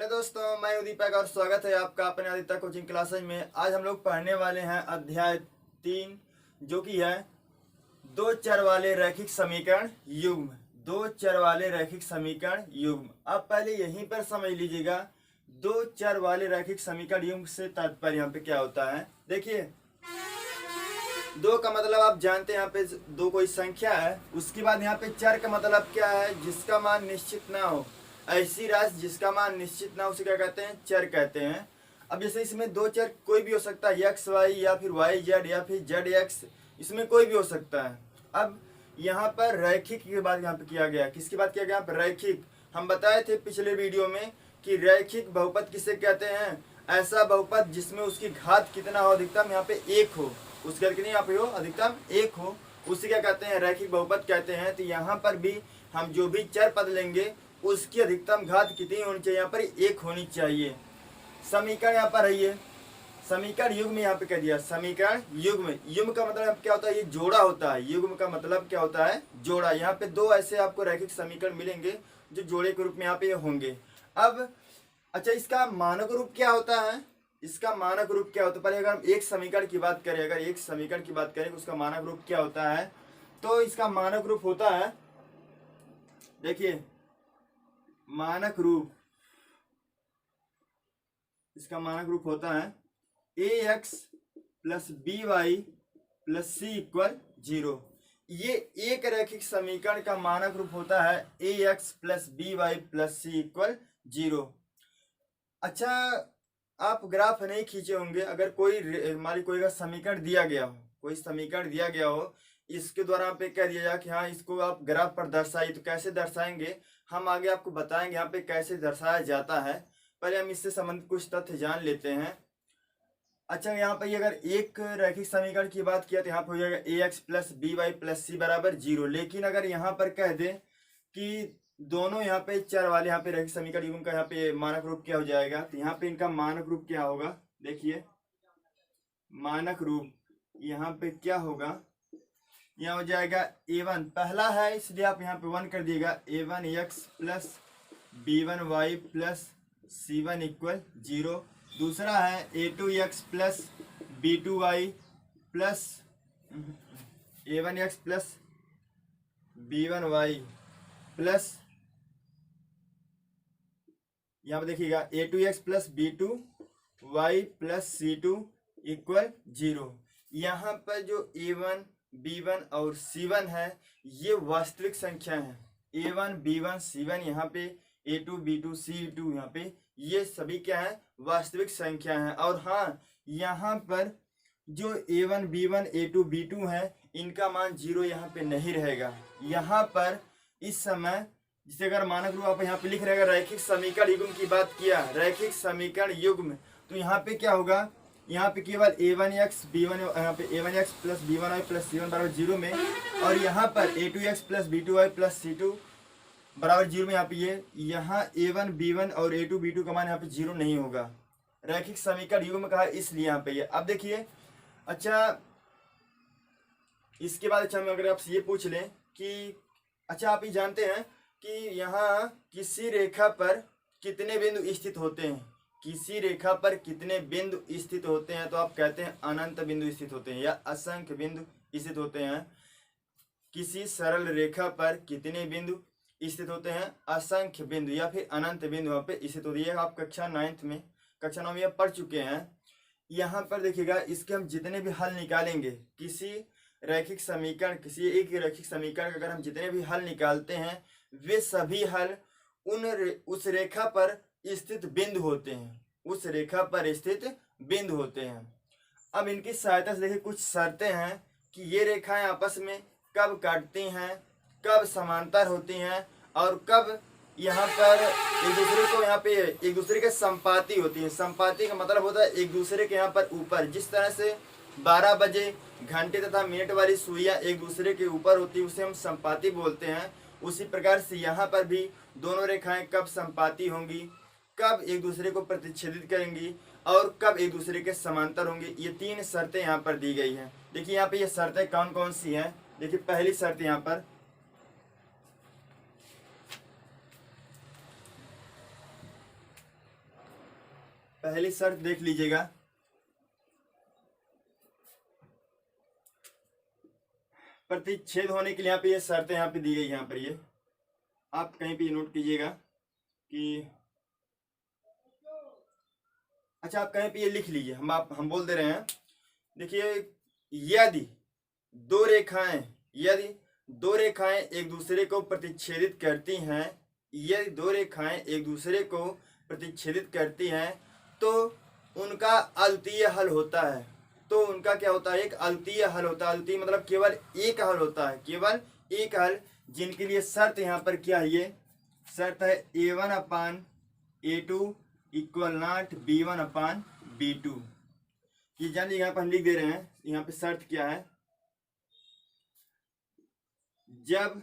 Hello दोस्तों, मैं दीपक और स्वागत है आपका अपने आदित्य कोचिंग क्लासेज में। आज हम लोग पढ़ने वाले हैं अध्याय 3 जो कि है दो चर वाले रैखिक समीकरण युग्म। दो चर वाले रैखिक समीकरण युग्म। अब पहले यहीं पर समझ लीजिएगा दो चर वाले रैखिक समीकरण युग्म से तात्पर्य यहाँ पे क्या होता है। देखिए, दो का मतलब आप जानते हैं, यहाँ पे दो कोई संख्या है। उसके बाद यहाँ पे चर का मतलब क्या है, जिसका मान निश्चित ना हो। ऐसी राशि जिसका मान निश्चित ना हो उसे क्या कहते हैं, चर कहते हैं। अब जैसे इसमें दो चर कोई भी हो सकता है, एक्स वाई या फिर वाई जेड या फिर जेड एक्स, इसमें कोई भी हो सकता है। अब यहाँ पर रैखिक की बात यहाँ पे किया गया। किसकी बात किया गया, रैखिक। हम बताए थे पिछले वीडियो में कि रैखिक बहुपद किसे कहते हैं, ऐसा बहुपद जिसमें उसकी घात कितना हो, अधिकतम यहाँ पे एक हो, उसके घर कितनी यहाँ पे हो, अधिकतम एक हो, उसे क्या कहते हैं, रैखिक बहुपद कहते हैं। तो यहाँ पर भी हम जो भी चर पद लेंगे उसकी अधिकतम घात कितनी होनी चाहिए, यहाँ पर एक होनी चाहिए। समीकरण यहाँ पर है, ये समीकरण युग्म यहाँ पे कह दिया। समीकरण युग्म, युग्म का मतलब क्या होता है, ये जोड़ा होता है। युग्म का मतलब क्या होता है, जोड़ा। यहाँ पे दो ऐसे आपको रैखिक समीकरण मिलेंगे जो जोड़े के रूप में यहाँ पे होंगे। अब अच्छा, इसका मानक रूप क्या होता है, इसका मानक रूप क्या होता है। पहले अगर हम एक समीकरण की बात करें, अगर एक समीकरण की बात करें उसका मानक रूप क्या होता है, तो इसका मानक रूप होता है, देखिए मानक रूप, इसका मानक रूप होता है A x plus B Y plus C equal 0। ये एक रैखिक समीकरण का मानक रूप होता है A x plus B Y plus C equal 0। अच्छा, आप ग्राफ नहीं खींचे होंगे। अगर कोई हमारी कोई का समीकरण दिया गया हो, कोई समीकरण दिया गया हो, इसके द्वारा आप कह दिया जाए कि हाँ इसको आप ग्राफ पर दर्शाइए, तो कैसे दर्शाएंगे हम आगे आपको बताएंगे यहाँ पे कैसे दर्शाया जाता है। पहले हम इससे संबंधित कुछ तथ्य जान लेते हैं। अच्छा, यहाँ पर अगर एक रैखिक समीकरण की बात किया तो यहाँ पर हो जाएगा a x plus B Y plus c बराबर 0। लेकिन अगर यहाँ पर कह दें कि दोनों यहाँ पे चर वाले यहाँ पे रैखिक समीकरण युग्म का यहाँ पे मानक रूप क्या हो जाएगा, तो यहाँ पे इनका मानक रूप क्या होगा, देखिए मानक रूप यहाँ पे क्या होगा, यहाँ हो जाएगा a1 पहला है इसलिए आप यहाँ पे 1 कर दिएगा, a1 X plus b1 Y plus c1 equal 0। दूसरा है a2 X plus b2 Y plus a1 X plus b1 Y plus, यहाँ पे देखिएगा a2 X plus b2 Y plus c2 equal 0। यहाँ पर जो a1 b1 और c1 है ये वास्तविक संख्या है। a1 b1 c1 यहाँ पे a2 b2 c2 यहाँ पे ये सभी क्या है, वास्तविक संख्या है। और हाँ, यहाँ पर जो a1 b1 a2 b2 है इनका मान 0 यहाँ पे नहीं रहेगा। यहाँ पर इस समय जिसे अगर मानक रूप आप यहाँ पे लिख रहे हैं, रैखिक समीकरण युग्म की बात किया, रैखिक समीकरण युग्म, तो यहाँ पे क्या होगा, यहाँ पे केवल a1 एक्स b1 यहाँ पे a1 X plus b1 Y plus c1 बराबर 0 में, और यहाँ पर a2 X plus b2 Y plus c2 बराबर 0 में यहाँ पे ये यहाँ a1 b1 और a2 b2 का मान यहाँ पे 0 नहीं होगा। रैखिक समीकरण युग्म कहा इसलिए यहाँ पे ये। अब देखिए, अच्छा इसके बाद अच्छा हम अगर आपसे ये पूछ लें कि अच्छा आप ये जानते हैं कि यहाँ किसी रेखा पर कितने बिंदु स्थित होते हैं, किसी रेखा पर कितने बिंदु स्थित होते हैं, तो आप कहते हैं अनंत बिंदु स्थित होते हैं या असंख्य बिंदु स्थित होते हैं। किसी सरल रेखा पर कितने बिंदु स्थित होते हैं, असंख्य बिंदु या फिर अनंत बिंदु वहाँ पे स्थित होती है। आप कक्षा 9 में कक्षा 9 में पढ़ चुके हैं। यहाँ पर देखिएगा, इसके हम जितने भी हल निकालेंगे, किसी रैखिक समीकरण, किसी एक रैखिक समीकरण का अगर हम जितने भी हल निकालते हैं वे सभी हल उस रेखा पर स्थित बिंदु होते हैं, उस रेखा पर स्थित बिंदु होते हैं। अब इनकी सहायता से देखिए कुछ शर्तें हैं कि ये रेखाएं आपस में कब काटती हैं, कब समांतर होती हैं, और कब यहाँ पर एक दूसरे को यहाँ पे एक दूसरे के संपाती होती है। संपाती का मतलब होता है एक दूसरे के यहाँ पर ऊपर, जिस तरह से 12 बजे घंटे तथा मिनट वाली सुइयां एक दूसरे के ऊपर होती है उसे हम संपाती बोलते हैं। उसी प्रकार से यहाँ पर भी दोनों रेखाएं कब संपाती होंगी, कब एक दूसरे को प्रतिच्छेदित करेंगी और कब एक दूसरे के समांतर होंगी, ये 3 शर्तें यहाँ पर दी गई हैं। देखिए यहाँ पे ये शर्तें कौन कौन सी हैं। देखिए पहली शर्त यहाँ पर, पहली शर्त देख लीजिएगा, प्रतिच्छेद होने के लिए यहाँ पे ये शर्तें यहाँ पे दी गई, यहाँ पर ये आप कहीं पे नोट कीजिएगा कि अच्छा आप कहीं पे ये लिख लीजिए, हम बोल दे रहे हैं। देखिए यदि दो रेखाएं एक दूसरे को प्रतिच्छेदित करती हैं, यदि दो रेखाएं एक दूसरे को प्रतिच्छेदित करती हैं तो उनका अद्वितीय हल होता है। तो उनका क्या होता है, एक अद्वितीय हल होता है। अद्वितीय मतलब केवल एक हल होता है, केवल एक हल, जिनके लिए शर्त यहाँ पर क्या है, ये शर्त है A1/A2 इक्वल नॉट B1/B2। ये जान लीजिए, यहाँ पर हम लिख दे रहे हैं, यहाँ पे शर्त क्या है, जब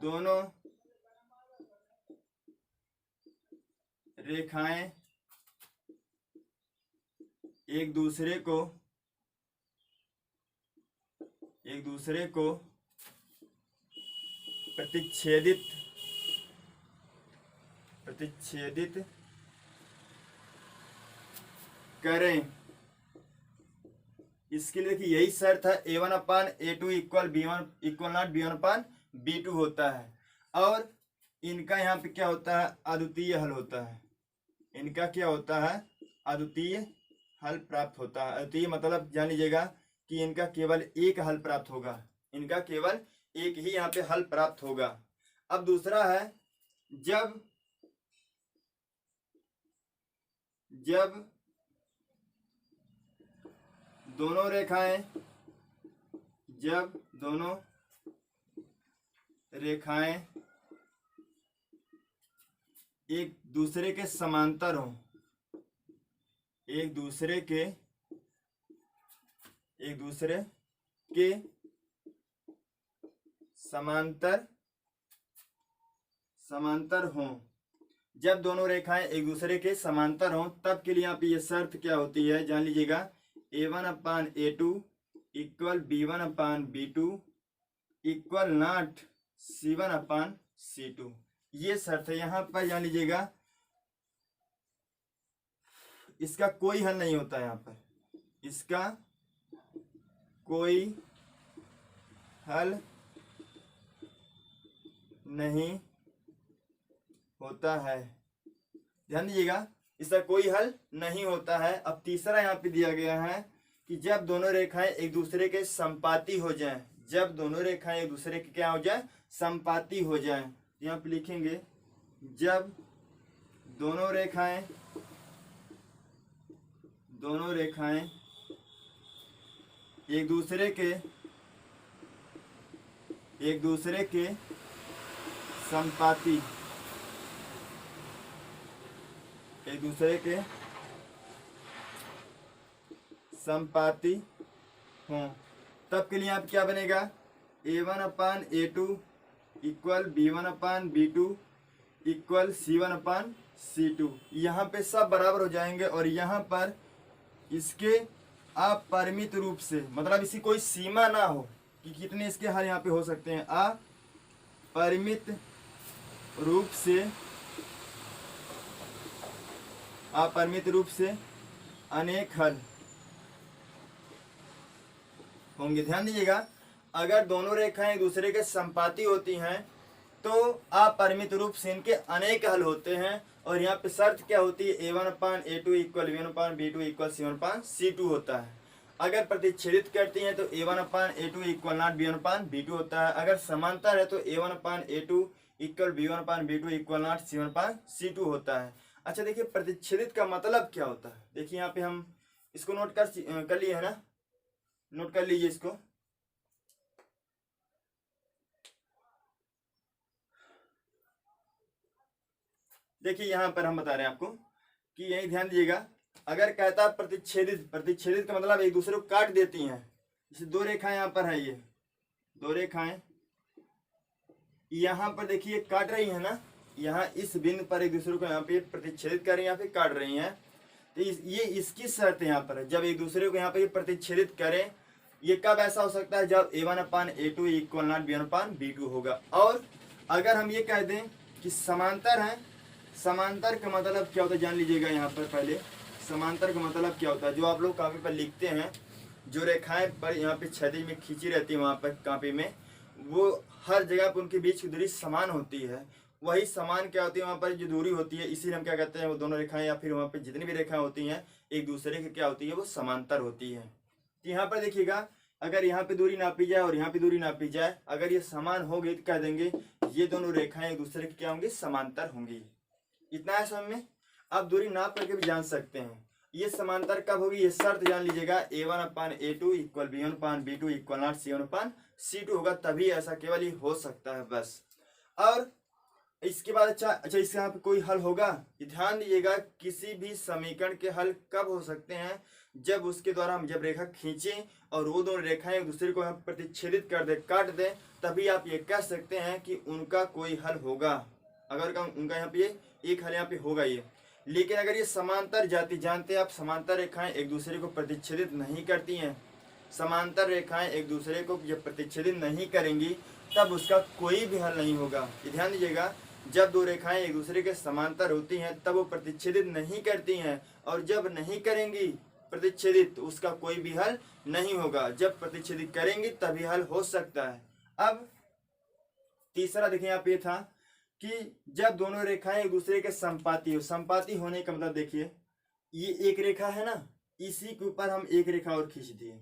दोनों रेखाएं एक दूसरे को प्रतिच्छेदित करें, इसके लिए देखिए यही शर्त है, A1/A2 इक्वल नॉट B1/B2 होता है। और इनका यहाँ पे क्या होता है, अद्वितीय हल होता है। इनका क्या होता है, अद्वितीय हल प्राप्त होता है। अद्वितीय मतलब जान लीजिएगा कि इनका केवल एक हल प्राप्त होगा, इनका केवल एक ही यहाँ पे हल प्राप्त होगा। अब दूसरा है, जब दोनों रेखाएं एक दूसरे के समांतर हों, एक दूसरे के समांतर हों, जब दोनों रेखाएं एक दूसरे के समांतर हों तब के लिए यहाँ पे ये शर्त क्या होती है, जान लीजिएगा, A1/A2 equal B1/B2 equal not C1/C2। ये शर्त है। यहाँ पर जान लीजिएगा इसका कोई हल नहीं होता है, यहाँ पर इसका कोई हल नहीं होता है, ध्यान दीजिएगा, इसका कोई हल नहीं होता है। अब तीसरा यहाँ पे दिया गया है कि जब दोनों रेखाएं एक दूसरे के संपाती हो जाएं, जब दोनों रेखाएं एक दूसरे के क्या हो जाए, संपाती हो जाएं, यहाँ पे लिखेंगे, जब दोनों रेखाएं एक दूसरे के संपाती, एक दूसरे के संपाती हों तब के लिए आप क्या बनेगा, A1/A2 equal B1/B2 equal C1/C2। यहाँ पे सब बराबर हो जाएंगे और यहाँ पर इसके अपरिमित रूप से, मतलब इसकी कोई सीमा ना हो कि कितने इसके हल यहाँ पे हो सकते हैं, अपरिमित रूप से अनेक हल होंगे। ध्यान दीजिएगा, अगर दोनों रेखाएं एक दूसरे के संपाती होती हैं तो अपरिमित रूप से इनके अनेक हल होते हैं। और यहाँ पे शर्त क्या होती है, A1/A2 equal B1/B2 equal C1/C2 होता है। अगर प्रतिच्छेदित करती हैं तो A1/A2 इक्वल नॉट B1/B2 होता है। अगर समांतर है तो A1/A2 equal B1/B2 equal not C1/C2 होता है। अच्छा देखिए, प्रतिच्छेदित का मतलब क्या होता है, देखिए यहाँ पे हम इसको नोट कर लिए है ना, नोट कर लीजिए इसको। देखिए यहाँ पर हम बता रहे हैं आपको कि यही ध्यान दीजिएगा, अगर कहता प्रतिच्छेदित का मतलब एक दूसरे को काट देती हैं। जैसे दो रेखाएं यहाँ पर है, ये दो रेखाएं यहाँ पर देखिए काट रही है ना, यहाँ इस बिंदु पर एक दूसरे को यहाँ पे प्रतिच्छेदित कर रही है, यहाँ पे काट रही हैं। तो ये इसकी शर्त यहाँ पर है, जब एक दूसरे को यहाँ पे प्रतिच्छेदित करें। ये कब ऐसा हो सकता है, जब A1/A2 इक्वल नॉट B1/B2 होगा। और अगर हम ये कह दें कि समांतर है समांतर का मतलब क्या होता है जान लीजिएगा। यहाँ पर पहले समांतर का मतलब क्या होता है, जो आप लोग कापी पर लिखते हैं, जो रेखाएं पर यहाँ पे क्षैतिज में खींची रहती है वहाँ पर कापी में, वो हर जगह पर उनके बीच की दूरी समान होती है। वही समान क्या होती है वहाँ पर जो दूरी होती है, इसीलिए हम क्या कहते हैं वो दोनों रेखाएं या फिर वहाँ पर जितनी भी रेखाएं होती हैं एक दूसरे की क्या होती है, वो समांतर होती है। तो यहाँ पर देखिएगा, अगर यहाँ पे दूरी नापी जाए और यहाँ पे दूरी नापी जाए, अगर ये समान होगी तो कह देंगे ये दोनों रेखाएं एक दूसरे की क्या होंगी, समांतर होंगी। इतना है समझ में। आप दूरी नाप करके भी जान सकते हैं ये समांतर कब होगी, ये शर्त जान लीजिएगा। A1/A2 equal B1/B2 equal not C1/C2 होगा, तभी ऐसा केवल ही हो सकता है बस। और इसके बाद अच्छा इसके यहाँ पे कोई हल होगा, ध्यान दीजिएगा। किसी भी समीकरण के हल कब हो सकते हैं, जब उसके द्वारा हम जब रेखा खींचें और वो दोनों रेखाएं एक दूसरे को प्रतिच्छेदित कर दे, काट दे, तभी आप ये कह सकते हैं कि उनका कोई हल होगा। अगर उनका यहाँ पे एक हल यहाँ पे होगा ये। लेकिन अगर ये समांतर जाति, जानते हैं आप, समांतर रेखाएं एक दूसरे को प्रतिच्छेदित नहीं करती हैं। समांतर रेखाएं एक दूसरे को जब प्रतिच्छेदित नहीं करेंगी तब उसका कोई भी हल नहीं होगा। ध्यान दीजिएगा, जब दो रेखाएं एक दूसरे के समांतर होती हैं तब वो प्रतिच्छेदित नहीं करती हैं, और जब नहीं करेंगी प्रतिच्छेदित तो उसका कोई भी हल नहीं होगा। जब प्रतिच्छेदित करेंगी तभी हल हो सकता है। अब तीसरा देखिए यहाँ पे था कि जब दोनों रेखाएं एक दूसरे के संपाती हो। संपाती होने का मतलब देखिए, ये एक रेखा है ना, इसी के ऊपर हम एक रेखा और खींच दिए।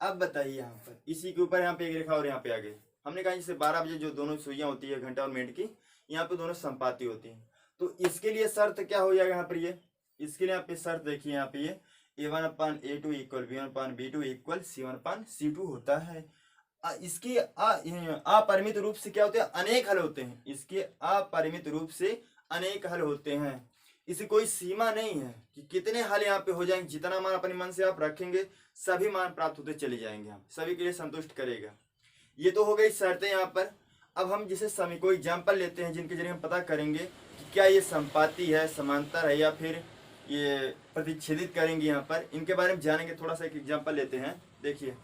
अब बताइए यहाँ पर इसी के ऊपर यहाँ पे एक रेखा और यहाँ पे आ गई। हमने कहा जैसे 12 बजे जो दोनों सुइयां होती है घंटा और मिनट की, यहाँ पे दोनों संपाती होती हैं। तो इसके लिए शर्त क्या हो जाएगा यहाँ पर, ये इसके लिए यहाँ पे शर्त देखिए, यहाँ पे ये A1/A2 equal B1/B2 equal C1/C2 होता है। इसके अपरिमित रूप से क्या होते हैं, अनेक हल होते हैं। इसके अपरिमित रूप से अनेक हल होते हैं। इसे कोई सीमा नहीं है कि कितने हल यहाँ पे हो जाएंगे। जितना मान अपने मन से आप रखेंगे सभी मान प्राप्त होते चले जाएंगे, हम सभी के लिए संतुष्ट करेगा। ये तो हो गई शर्तें यहाँ पर। अब हम जिसे कोई एग्जाम्पल लेते हैं जिनके जरिए हम पता करेंगे कि क्या ये संपाती है, समांतर है, या फिर ये प्रतिच्छेदित करेंगे। यहाँ पर इनके बारे में जानेंगे। थोड़ा सा एक एग्जाम्पल लेते हैं, देखिए।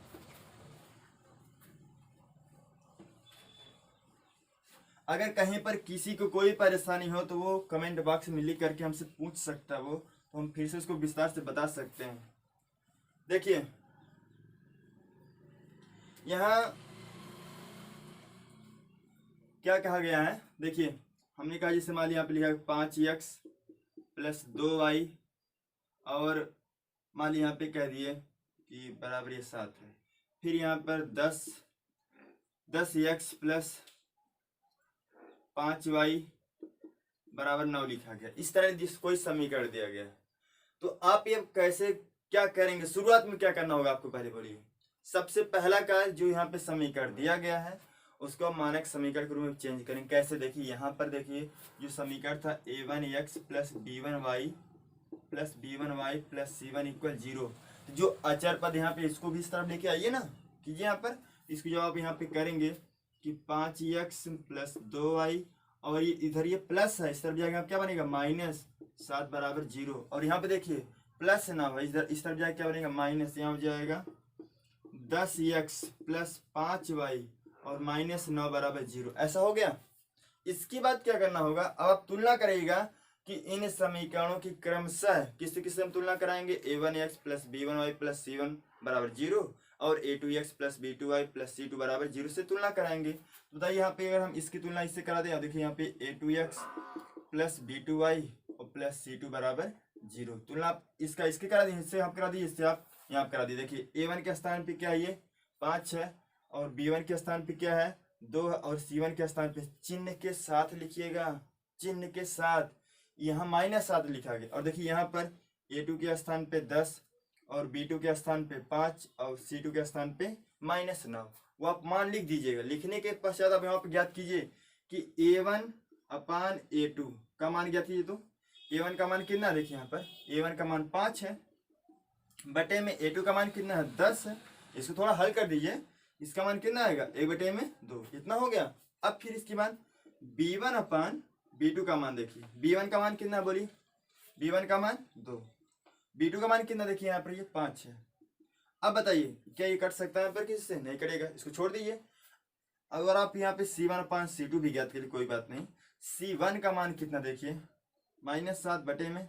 अगर कहीं पर किसी को कोई परेशानी हो तो वो कमेंट बॉक्स में लिख करके हमसे पूछ सकता है, वो तो हम फिर से उसको विस्तार से बता सकते हैं। देखिए यहाँ क्या कहा गया है, देखिए हमने कहा जैसे मान लिया यहाँ पे लिखा 5x + 2y, और मान लिया यहाँ पे कह दिए कि बराबर ये 7 है। फिर यहाँ पर 10x + 5y बराबर 9 लिखा गया। इस तरह जिस कोई समीकरण दिया गया है, तो आप ये कैसे क्या करेंगे। शुरुआत में क्या करना होगा आपको, पहले बोलिए। सबसे पहला कार्य, जो यहाँ पे समीकरण दिया गया है उसको हम मानक समीकरण के रूप में चेंज करेंगे। कैसे, देखिए यहाँ पर देखिए जो समीकरण था A1x + B1y + C1 इक्वल 0, जो अचर पद यहाँ पे इसको भी इस तरफ लेके आइए ना, कीजिए यहाँ पर। इसको जब आप यहाँ पे करेंगे कि 5x + 2y, और ये इधर ये प्लस है, इस तरफ जाएगा क्या बनेगा, -7 बराबर 0। और यहाँ पे देखिए प्लस ना भाई, इधर इस तरफ जाएगा क्या बनेगा, माइनस। यहाँ हो जाएगा 10x + 5y और -9 बराबर 0। ऐसा हो गया। इसके बाद क्या करना होगा, अब आप तुलना करेगा कि इन समीकरणों की क्रमशः किससे किससे हम तुलना कराएंगे। A1x + B1y + C1 बराबर 0 और A2x + B2y + C2 बराबर 0 से तुलना कराएंगे। तो बताइए यहाँ पे अगर हम इसकी तुलना इससे करा दें, देखिए यहाँ पे A2x + B2y और +C2 बराबर 0, तुलना इसका इसके करा दी, इससे आप करा दी, इससे आप यहाँ करा दी। देखिए A1 के स्थान पे क्या है, ये 5 है, और B1 के स्थान पे क्या है 2, और C1 के स्थान पे चिन्ह के साथ लिखिएगा, चिन्ह के साथ। यहाँ -7 लिखा गया। और देखिए यहाँ पर A2 के स्थान पे 10 और B2 के स्थान पे 5 और C2 के स्थान पे -9, वो आप मान लिख दीजिएगा। लिखने के पश्चात आप यहाँ पर ज्ञात कीजिए कि A1/A2 का मान ज्ञात कीजिए। तो A1 का मान कितना, देखिए यहाँ पर A1 का मान 5 है, बटे में A2 का मान कितना है 10 है। इसको थोड़ा हल कर दीजिए, इसका मान कितना आएगा 1/2, कितना हो गया। अब फिर इसके बाद B1/B2 का मान देखिए, B1 का मान कितना बोलिए, B1 का मान 2, B2 का मान कितना देखिए यहाँ पर ये 5 है। अब बताइए क्या ये कट सकता है यहाँ पर, किसी से नहीं कटेगा, इसको छोड़ दीजिए। अगर आप यहाँ पे C1/C2 भी ज्ञात करिए, कोई बात नहीं, C1 का मान कितना देखिए -7 बटे में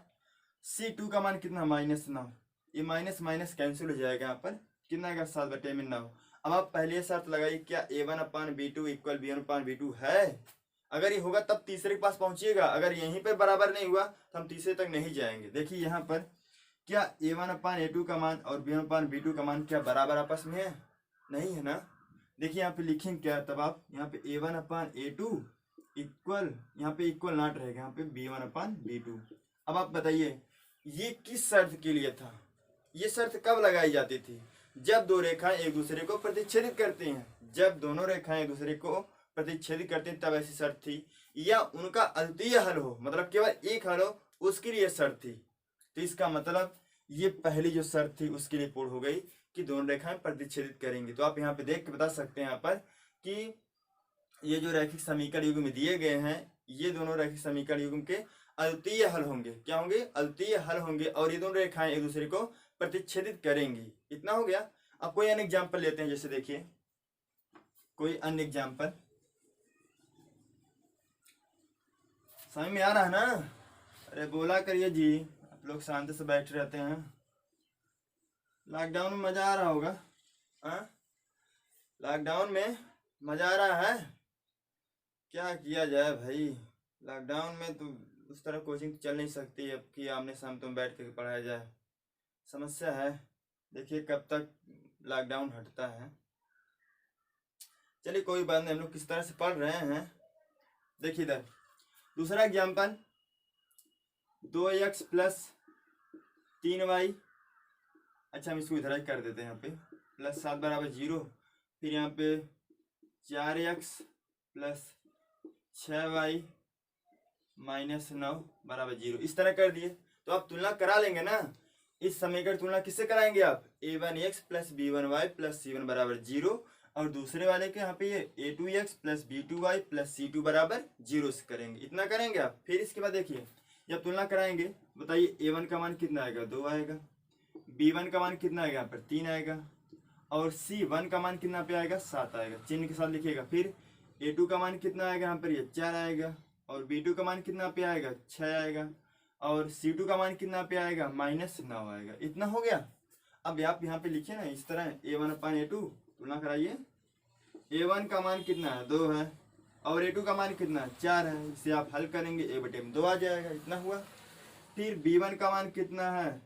C2 का मान कितना -9। ये माइनस माइनस कैंसिल हो जाएगा, यहाँ पर कितना आएगा 7 बटे में 9। अब आप पहले शर्त लगाइए, क्या A1/B2 इक्वल B1/B2 है? अगर ये होगा तब तीसरे के पास पहुंचिएगा, अगर यहीं पर बराबर नहीं हुआ तो हम तीसरे तक नहीं जाएंगे। देखिए यहाँ पर क्या A1/A2 का मान और B1/B2 का मान क्या बराबर आपस में है? नहीं है ना। देखिए यहाँ पे लिखेंगे क्या, तब आप यहाँ पे A1/A2 इक्वल, यहाँ पे इक्वल नॉट रहेगा, यहाँ पे B1/B2। अब आप बताइए ये किस शर्त के लिए था? ये शर्त कब लगाई जाती थी? जब दो रेखाएं एक दूसरे को प्रतिच्छेदित करती हैं। जब दोनों रेखाएं एक दूसरे को प्रतिच्छेदित करती हैं तब ऐसी शर्त थी, या उनका अद्वितीय हल हो, मतलब केवल एक हल हो, उसके लिए शर्त थी। तो इसका मतलब ये पहली जो शर्त थी उसके लिए पूर्ण हो गई कि दोनों रेखाएं प्रतिच्छेदित करेंगी। तो आप यहाँ पे देख के बता सकते हैं यहाँ पर कि ये जो रैखिक समीकरण युग्म दिए गए हैं, ये दोनों रैखिक समीकरण युग्म के अद्वितीय हल होंगे। क्या होंगे? अद्वितीय हल होंगे, और ये दोनों रेखाएं एक दूसरे को प्रतिच्छेदित करेंगी। इतना हो गया। अब कोई अन्य एग्जाम्पल लेते हैं, जैसे देखिए कोई अन्य एग्जाम्पल समझ में आ रहा है ना? अरे बोला करिए जी, आप लोग शांति से बैठे रहते हैं। लॉकडाउन में मजा आ रहा होगा? हाँ, लॉकडाउन में मजा आ रहा है? क्या किया जाए भाई, लॉकडाउन में तो उस तरह कोचिंग चल नहीं सकती अब कि आमने सामने तुम बैठ के पढ़ाया जाए, समस्या है। देखिए कब तक लॉकडाउन हटता है। चलिए कोई बात नहीं, हम लोग किस तरह से पढ़ रहे हैं। देखिए इधर दूसरा एग्जाम्पल, 2x + 3y। अच्छा हम इसको इधर ही कर देते हैं, यहाँ पे +7 = 0। फिर यहाँ पे 4x + 6y - 9 = 0। इस तरह कर दिए। तो आप तुलना करा लेंगे ना, इस समीकरण तुलना किससे कराएंगे आप? A1x + B1y + C1 = 0, और दूसरे वाले के यहाँ पे ये A2x + B2y + C2 = 0 से करेंगे। इतना करेंगे आप। फिर इसके बाद देखिए जब तुलना कराएंगे, बताइए A1 का मान कितना आएगा? 2 आएगा। B1 का मान कितना आएगा? यहाँ पर 3 आएगा। और C1 का मान कितना पे आएगा? 7 आएगा, चिन्ह के साथ लिखिएगा। फिर A2 का मान कितना आएगा? यहाँ पर ये 4 आएगा। और B2 का मान कितना पे आएगा? 6 आएगा। और C2 का मान कितना पे आएगा? -9 आएगा। इतना हो गया। अब आप यहाँ पे लिखिए ना इस तरह, A1/A2 तुलना कराइए। A1 का मान कितना है? 2 है। और A2 का मान कितना है? 4 है। इसे आप हल करेंगे, A/2 आ जाएगा। इतना हुआ। फिर B1 का मान कितना है?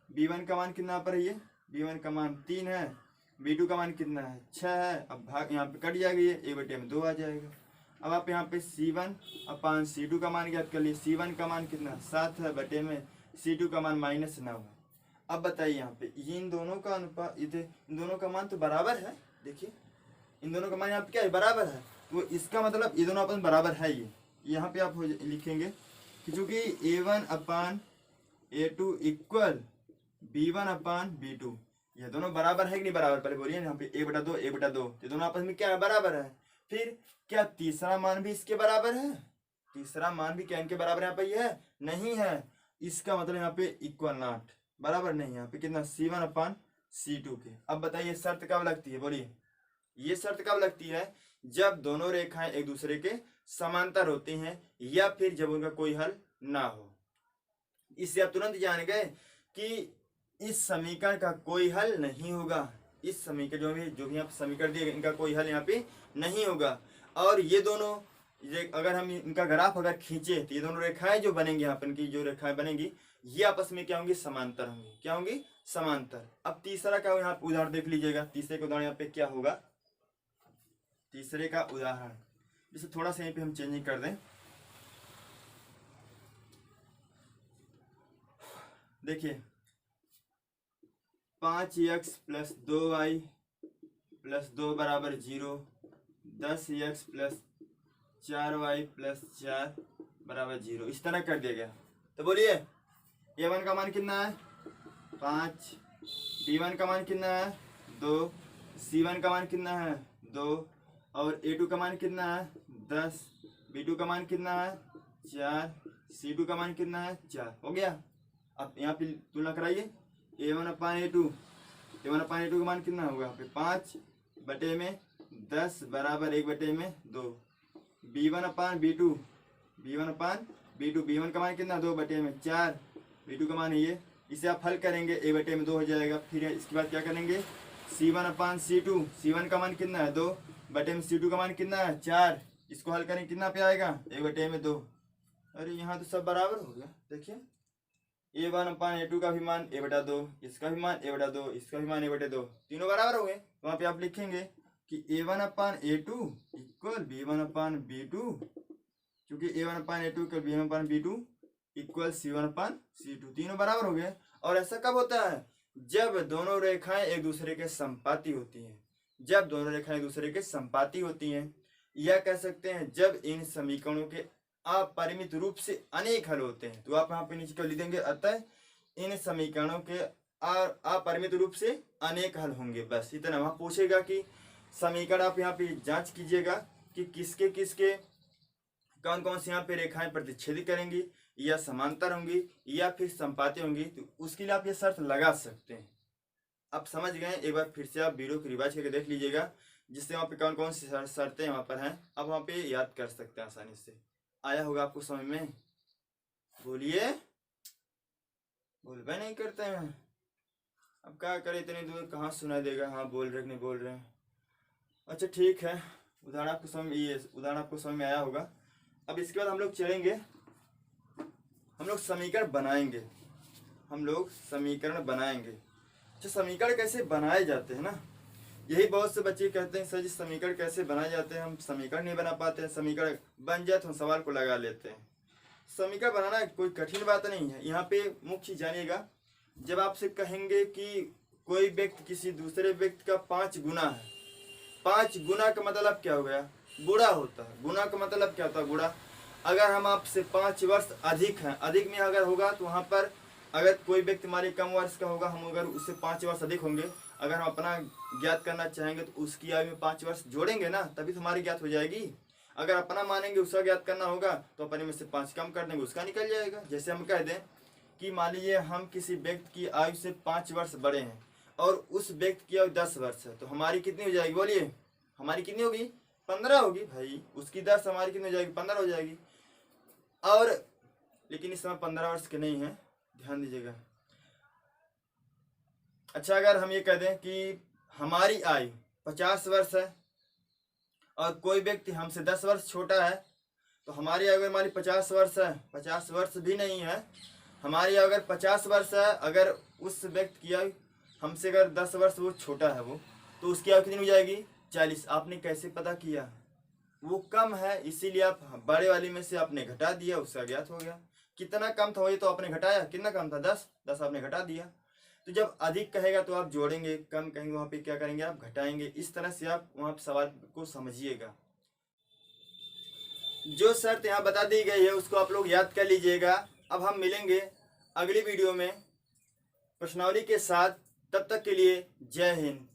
B1 का मान कितना पर है? ये B1 का मान 3 है। B2 का मान कितना है? 6 है। अब भाग यहाँ पे कट जाएगा, ये A/2 आ जाएगा। अब आप यहाँ पे C1/C2 का मान ज्ञात कर लिए। C1 का मान कितना? 7 है बटे में C2 का मान -9 है। अब बताइए यहाँ पे इन दोनों का अनुपात, इन दोनों का मान तो बराबर है। देखिए इन दोनों का मान यहाँ पे क्या है? बराबर है। तो इसका मतलब ये दोनों अपन बराबर है। ये यहाँ पे आप लिखेंगे कि चूंकि A1/A2 इक्वल B1/B2, ये दोनों बराबर है कि नहीं बराबर? पहले बोलिए यहाँ पे A/2 A/2, ये दोनों आपस में क्या है? बराबर है। फिर क्या तीसरा मान भी इसके बराबर है? तीसरा मान भी क्या इनके बराबर यहाँ पे ये है? नहीं है। इसका मतलब यहाँ पे इक्वल नॉट, बराबर नहीं। यहाँ पे कितना? C1/C2 के। अब बताइए शर्त कब लगती है? बोलिए ये शर्त कब लगती है? जब दोनों रेखाएं एक दूसरे के समांतर होती हैं, या फिर जब उनका कोई हल ना हो। इससे आप तुरंत जान गए कि इस समीकरण का कोई हल नहीं होगा। इस समीकरण जो भी आप समीकरण दिए इनका कोई हल यहाँ पे नहीं होगा। और ये दोनों, अगर हम इनका ग्राफ अगर खींचे तो ये दोनों रेखाएं जो बनेंगी, यहाँ पर इनकी जो रेखाएं बनेंगी, ये आपस में क्या होंगी? समांतर होंगी। क्या होंगी? समांतर। अब तीसरा का यहाँ पे उदाहरण देख लीजिएगा। तीसरे का उदाहरण यहाँ पे क्या होगा? तीसरे का उदाहरण इसे थोड़ा सा यहीं पे हम चेंजिंग कर दें। देखिए 5x + 2y + 2 = 0, 10x + 4y + 4 = 0। इस तरह कर दिया गया। तो बोलिए A1 का मान कितना है? 5। B1 का मान कितना है? 2। C1 का मान कितना है? 2। और A2 का मान कितना है? 10। B2 का मान कितना है? 4। C2 का मान कितना है? 4। हो गया। अब यहाँ पे तुलना कराइए। A1/A2 का मान कितना होगा? यहाँ पे 5 बटे में 10 = 1/2। B1/B2 b1/b2। b1 का मान कितना 2/4, b2 का मान है ये। इसे आप हल करेंगे a/2 हो जाएगा। फिर इसके बाद क्या करेंगे c1/c2। c1 का मान कितना है 2/c2 का मान कितना है 4। इसको हल करेंगे कितना पे आएगा a/2। अरे यहाँ तो सब बराबर हो गया। देखिए a1/a2 का भी मान a/2, इसका भी मान a/2, इसका भी मान a/2, तीनों बराबर हो गए। वहां पे आप लिखेंगे कि a1/a2 इक्वल b1/b2, क्योंकि a1/a2 equal b1/b2 equal c1/c2, तीनों बराबर हो गए। और ऐसा कब होता है जब दोनों रेखाएं एक दूसरे के संपाती होती हैं। जब दोनों रेखाएं एक दूसरे के संपाती होती हैं, या कह सकते हैं जब इन समीकरणों के अपरिमित रूप से अनेक हल होते हैं। तो आप यहाँ पे नीचे क्या लिख देंगे, अतः इन समीकरणों के अपरिमित रूप से अनेक हल होंगे। बस इतना। वहां पूछेगा कि समीकरण आप यहाँ पे जांच कीजिएगा कि किसके किसके कौन कौन से यहाँ पे रेखाएं प्रतिच्छेदित करेंगी, या समांतर होंगी, या फिर संपाती होंगी। तो उसके लिए आप ये शर्त लगा सकते हैं। आप समझ गए। एक बार फिर से आप वीडियो को रिवाइज करके देख लीजिएगा, जिससे वहाँ पे कौन कौन सी शर्तें वहाँ पर हैं, आप वहाँ पे याद कर सकते हैं आसानी से। आया होगा आपको समझ में? बोलिए, बोलबे नहीं करते हैं। अब क्या करें, इतनी दूर कहाँ सुनाई देगा। हाँ बोल रहे नहीं बोल रहे हैं। अच्छा ठीक है, उदाहरण आपको समझ में आया होगा। अब इसके बाद हम लोग चलेंगे, हम लोग समीकरण बनाएंगे। अच्छा, समीकरण कैसे बनाए जाते हैं ना, यही बहुत से बच्चे कहते हैं सर जी समीकरण कैसे बनाए जाते हैं, हम समीकरण नहीं बना पाते हैं। समीकरण बन जाए तो हम सवाल को लगा लेते हैं। समीकरण बनाना कोई कठिन बात नहीं है। यहाँ पे मुख्य जानिएगा, जब आपसे कहेंगे कि कोई व्यक्ति किसी दूसरे व्यक्ति का 5 गुना है, 5 गुना का मतलब क्या हो गया, गुणा होता है। गुना का मतलब क्या होता है, गुणा। अगर हम आपसे 5 वर्ष अधिक हैं, अधिक में अगर होगा तो वहाँ पर अगर कोई व्यक्ति हमारे कम वर्ष का होगा, हम अगर उससे 5 वर्ष अधिक होंगे, अगर हम अपना ज्ञात करना चाहेंगे तो उसकी आयु में 5 वर्ष जोड़ेंगे ना, तभी तो हमारी ज्ञात हो जाएगी। अगर अपना मानेंगे उसका ज्ञात करना होगा तो अपने में से 5 कम कर देंगे, उसका निकल जाएगा। जैसे हम कह दें कि मान लीजिए हम किसी व्यक्ति की आयु से 5 वर्ष बड़े हैं और उस व्यक्ति की आयु 10 वर्ष है, तो हमारी कितनी हो जाएगी, बोलिए हमारी कितनी होगी, 15 होगी भाई। उसकी 10, हमारी कितनी हो जाएगी, 15 हो जाएगी। और लेकिन इस समय 15 वर्ष के नहीं है, ध्यान दीजिएगा। अच्छा, अगर हम ये कह दें कि हमारी आयु 50 वर्ष है और कोई व्यक्ति हमसे 10 वर्ष छोटा है, तो हमारी आयु हमारी 50 वर्ष है, 50 वर्ष भी नहीं है, हमारी आयु अगर 50 वर्ष है, अगर उस व्यक्ति की आयु हमसे अगर 10 वर्ष वो छोटा है वो, तो उसकी आयु कितनी हो जाएगी, 40। आपने कैसे पता किया, वो कम है, इसीलिए आप बड़े वाली में से आपने घटा दिया, उसका ज्ञात हो गया। कितना कम था वही तो आपने घटाया, कितना कम था 10 आपने घटा दिया। तो जब अधिक कहेगा तो आप जोड़ेंगे, कम कहेंगे वहां पे क्या करेंगे, आप घटाएंगे। इस तरह से आप वहां सवाल को समझिएगा। जो शर्त यहाँ बता दी गई है उसको आप लोग याद कर लीजिएगा। अब हम मिलेंगे अगली वीडियो में प्रश्नावली के साथ, तब तक के लिए जय हिंद।